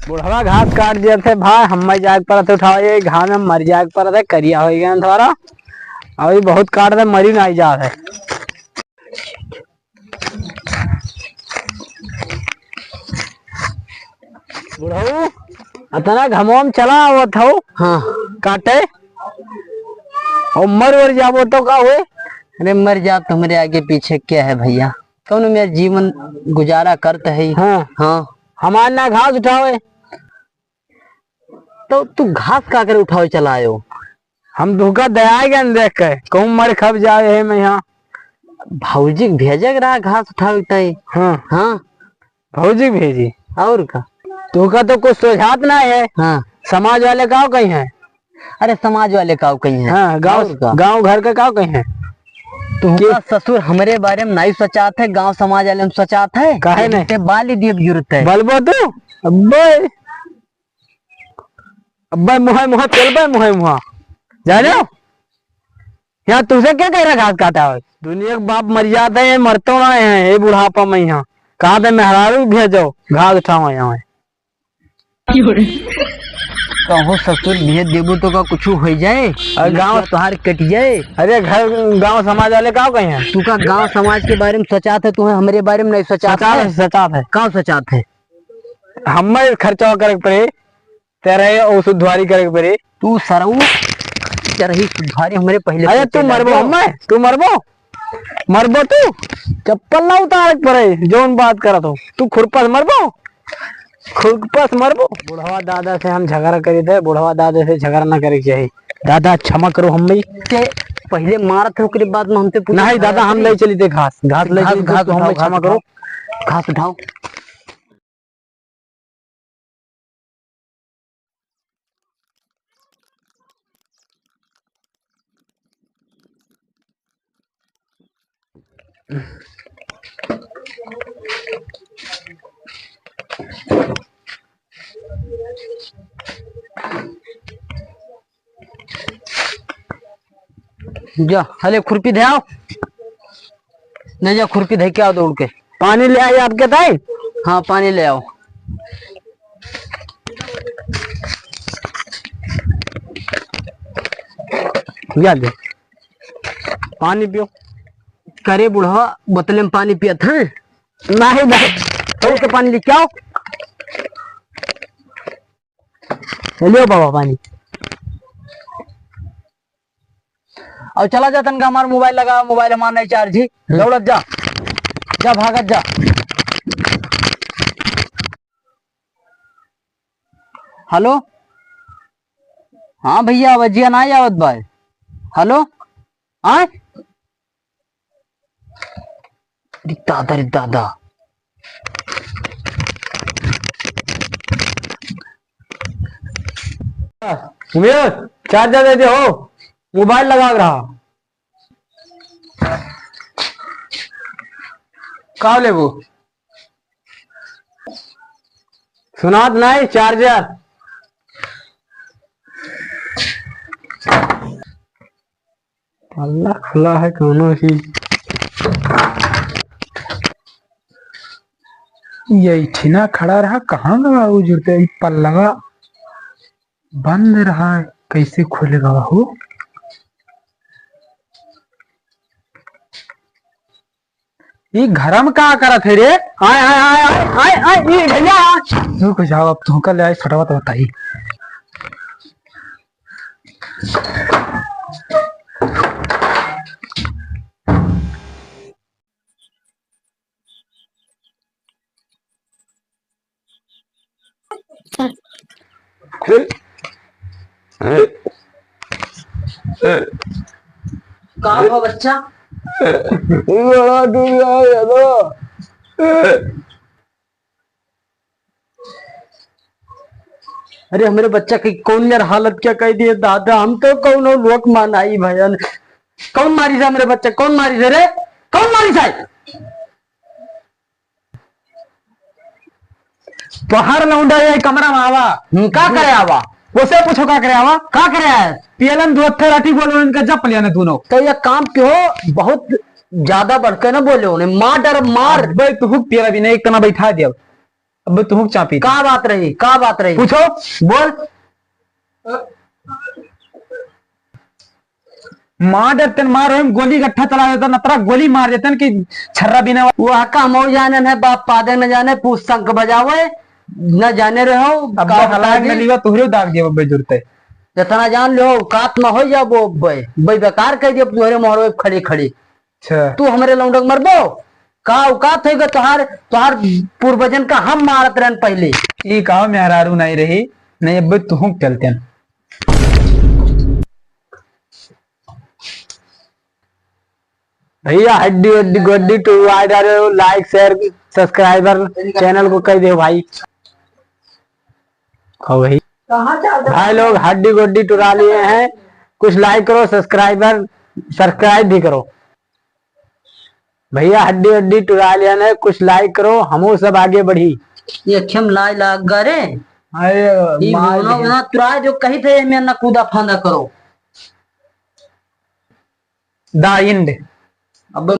बुढ़वा घास काट दिए थे भाई, हम जाग पर उठाओ घास में मर जाग पर करिया हो गया थोड़ा। अभी बहुत काट दे मरी नहीं जा रहे। बुढ़ऊ अतना घमोम चला वो था। हाँ काटे और मर जाबो तो का हुए। अरे मर जा तुम्हारे आगे पीछे क्या है भैया, कौन मेरा जीवन गुजारा करते है। हाँ हाँ हमारे ना घास उठावे तो तू घास का कर उठाओ चलायो। हम धोखा दया देख के कहूँ मर खप जाए है मैं यहाँ। भौजी भेजे रहा घास उठावे। हाँ हाँ भौजी भेजी और का धोखा तो कुछ सोझात ना है। हाँ समाज वाले का कहीं है। अरे समाज वाले का कहीं है। हाँ गाँव घर के का कहीं है। तुमका ससुर हमारे बारे में नहीं सोचात है, गांव समाज वाले में सोचात है। काहे नहीं बाली दिए जरूरत है बलबो तू अब्बे अब्बे मुहा चल मुहा जाने यहाँ तुझे क्या कह रहा घास काटा है। दुनिया के बाप मर जाते हैं मरतो ना है ये बुढ़ापा में। यहाँ कहाँ पे मेहरारू भेजो घास उठाओ यहाँ। कहो ससुर भेज देबू तो का कुछ हो जाए और गांव तुहार कट जाए। अरे घर गांव समाज वाले का कहीं है। तू का गांव समाज के बारे में सोचात है, तुम्हें हमारे बारे में नहीं सोचात है। सचात है कहाँ सोचात है। हमें खर्चा करे पड़े तेरे औषध धुआरी करे पड़े। तू सरऊ रही सुधारी हमारे पहले। अरे तू मरबो हमें तू मरबो तू चप्पल ना उतार पड़े जोन बात करा तो तू खुरपस मरबो। बुढ़वा दादा से हम झगड़ा करी थे, बुढ़वा दादा से झगड़ा ना करे चाहिए। दादा क्षमा करो हम के पहले मारत हो बाद में हमसे नहीं दादा हम ले चली थे घास ले चली घास तो हम क्षमा करो। घास उठाओ। जा हले खुरपी दे आओ। नहीं जा खुरपी दे के आओ दौड़ के। पानी ले आई आपके ताई। हाँ पानी ले आओ। दे पानी पियो। करे बुढ़वा बोतले में पानी पियत है। नहीं तो पानी लेके आओ। लियो बाबा पानी। और चला जा तनका हमारा मोबाइल लगा, मोबाइल हमारा नहीं चार्ज ही। दौड़त जा जा भागत जा। हेलो हाँ भैया वजिया ना आवत भाई। हेलो आए दादा चार्जर दे दे हो मोबाइल लगा रहा का ले वो सुनात नहीं चार्जर। अल्लाह खुला है कौनो ही ये ठिना खड़ा रहा कहाँ गवा वो जुड़ते पल्लवा बंद रहा कैसे खुलेगा वो। ये घरम का करत है रे। आय आय आय आय आय ये भैया रुक जाओ अब तू कल आए फटाफट बताई। कहाँ बच्चा बड़ा दूर आया तो। अरे हमारे बच्चा की कौन यार हालत क्या कह दिए दादा। हम तो कौन लोक मानाई भैया कौन मारी से मेरे बच्चा कौन मारी से रे कौन मारी से बाहर लौंडा ये कमरा में आवा का करे आवा उसे पूछो का करे आवा का करे है पियलन दो थे राठी बोलो इनका जप लिया ने दोनों तो ये काम क्यों बहुत ज्यादा बढ़ के ना बोले उन्हें मार डर मार भाई तू हुक पियला भी नहीं एक तना बैठा दिया अब तू हुक चापी का बात रही पूछो बोल मार डरते मारो हम गोली गट्ठा चला देता नतरा गोली मार देते कि छर्रा बिना वो का हम जाने है बाप पादे न जाने पूछ शंख बजावे न जाने रहो अब हलाक न लीवा तुहरे दाग दिया बब्बे जुरते जितना जान लो कात में हो जा वो भाई बेकार कह दिया तुहरे मोहरो खड़ी खड़ी अच्छा तू हमारे लौंडक मरबो का औकात है तुहार तुहार पूर्वजन का हम मारत रहन पहले ये कहा मेहरारू नहीं रही नहीं अब तू हुक चलते हैं भैया हड्डी हड्डी गोड्डी टू आ जा रहे हो लाइक शेयर सब्सक्राइबर चैनल को कह दो भाई खाओ भाई भाई लोग हड्डी गोड्डी टुरा लिए हैं कुछ लाइक करो सब्सक्राइब भी करो भैया हड्डी हड्डी टुरा लिया ने कुछ लाइक करो हमो सब आगे बढ़ी ये खेम लाई लाग गरे अरे ये ना तुरा जो कही थे मैं ना कूदा फांदा करो द इंड अब